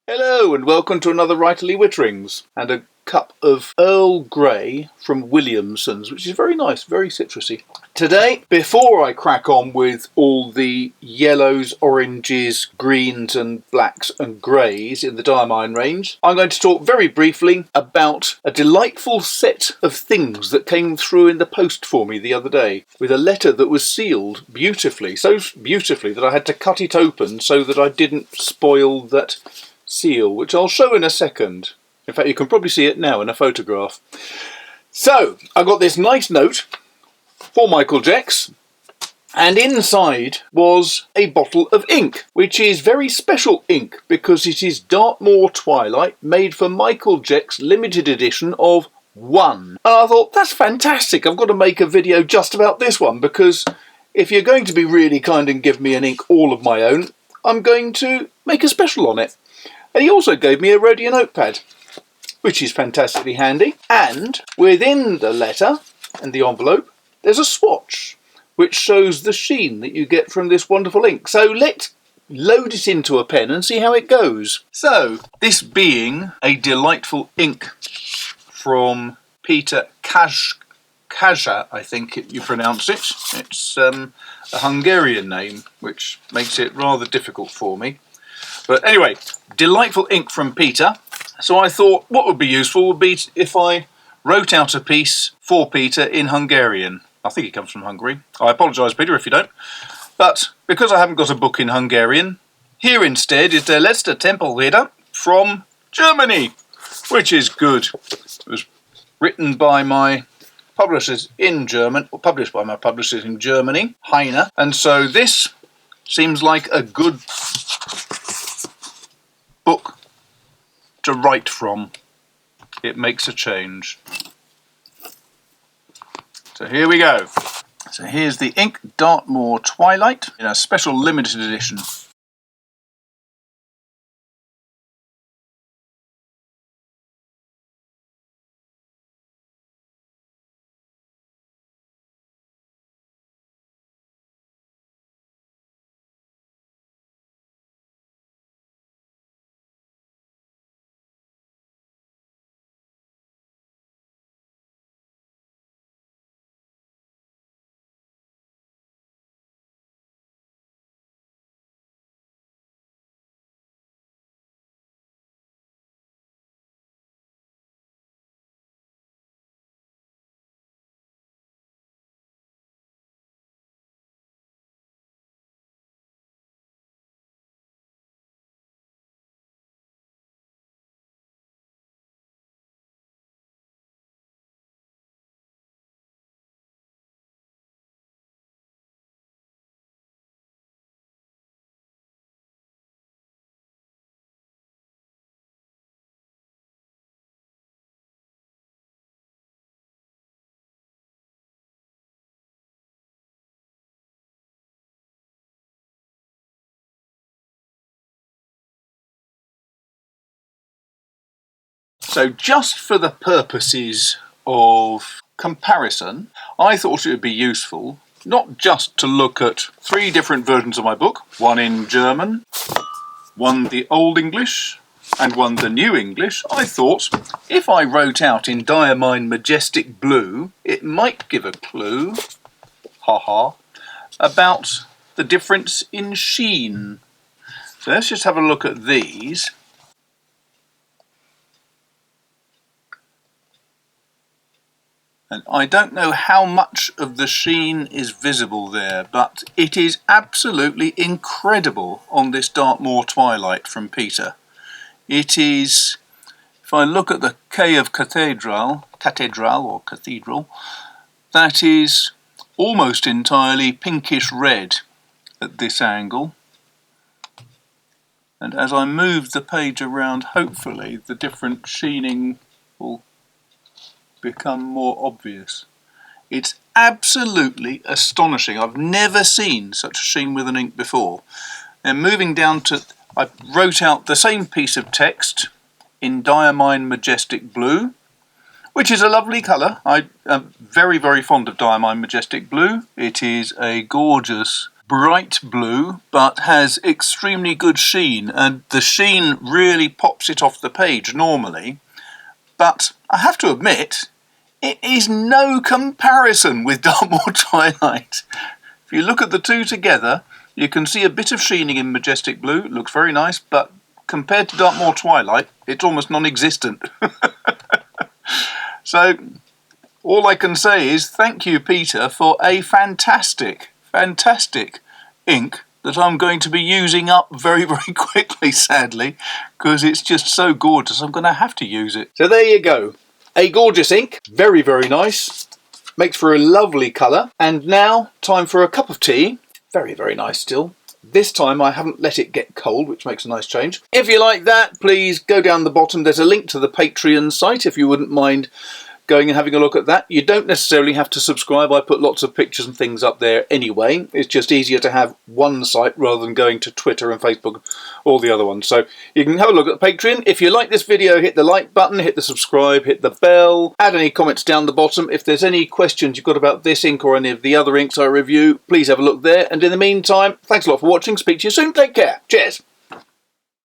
Hello and welcome to another Writerly Witterings and a cup of Earl Grey from Williamson's, which is very nice, very citrusy. Today, before I crack on with all the yellows, oranges, greens and blacks and greys in the Diamine range, I'm going to talk very briefly about a delightful set of things that came through in the post for me the other day, with a letter that was sealed beautifully, so beautifully that I had to cut it open so that I didn't spoil that seal, which I'll show in a second. In fact, you can probably see it now in a photograph. So, I got this nice note for Michael Jecks, and inside was a bottle of ink, which is very special ink because it is Dartmoor Twilight, made for Michael Jecks' limited edition of 1. And I thought, that's fantastic, I've got to make a video just about this one, because if you're going to be really kind and give me an ink all of my own, I'm going to make a special on it. And he also gave me a Rhodia notepad, which is fantastically handy. And within the letter and the envelope, there's a swatch, which shows the sheen that you get from this wonderful ink. So let's load it into a pen and see how it goes. So, this being a delightful ink from Peter Kasza, I think you pronounce it. It's a Hungarian name, which makes it rather difficult for me. But anyway, delightful ink from Peter. So I thought what would be useful would be if I wrote out a piece for Peter in Hungarian. I think he comes from Hungary. I apologise, Peter, if you don't. But because I haven't got a book in Hungarian, here instead is Der letzte Tempelritter from Germany, which is good. It was written by my publishers in German, or published by my publishers in Germany, Heine. And so this seems like a good book to write from. It makes a change. So here we go. So here's the ink, Dartmoor Twilight, in a special limited edition. So just for the purposes of comparison, I thought it would be useful not just to look at 3 different versions of my book, one in German, one the Old English, and one the New English. I thought if I wrote out in Diamine Majestic Blue, it might give a clue, about the difference in sheen. So let's just have a look at these. And I don't know how much of the sheen is visible there, but it is absolutely incredible on this Dartmoor Twilight from Peter. It is, if I look at the K of cathedral, that is almost entirely pinkish red at this angle. And as I move the page around, hopefully the different sheening will become more obvious. It's absolutely astonishing. I've never seen such a sheen with an ink before. Then moving down to, I wrote out the same piece of text in Diamine Majestic Blue, which is a lovely colour. I am very, very fond of Diamine Majestic Blue. It is a gorgeous bright blue, but has extremely good sheen, and the sheen really pops it off the page normally. But I have to admit, it is no comparison with Dartmoor Twilight. If you look at the two together, you can see a bit of sheening in Majestic Blue. It looks very nice, but compared to Dartmoor Twilight, it's almost non-existent. So all I can say is thank you, Peter, for a fantastic ink that I'm going to be using up very quickly, sadly, because it's just so gorgeous. I'm going to have to use it. So there you go. A gorgeous ink. Very nice. Makes for a lovely colour. And now, time for a cup of tea. Very nice still. This time I haven't let it get cold, which makes a nice change. If you like that, please go down the bottom. There's a link to the Patreon site if you wouldn't mind going and having a look at that. You don't necessarily have to subscribe. I put lots of pictures and things up there anyway. It's just easier to have one site rather than going to Twitter and Facebook, all the other ones. So you can have a look at the Patreon. If you like this video, hit the like button, hit the subscribe, hit the bell, add any comments down the bottom. If there's any questions you've got about this ink or any of the other inks I review, please have a look there. And in the meantime, thanks a lot for watching. Speak to you soon. Take care. Cheers.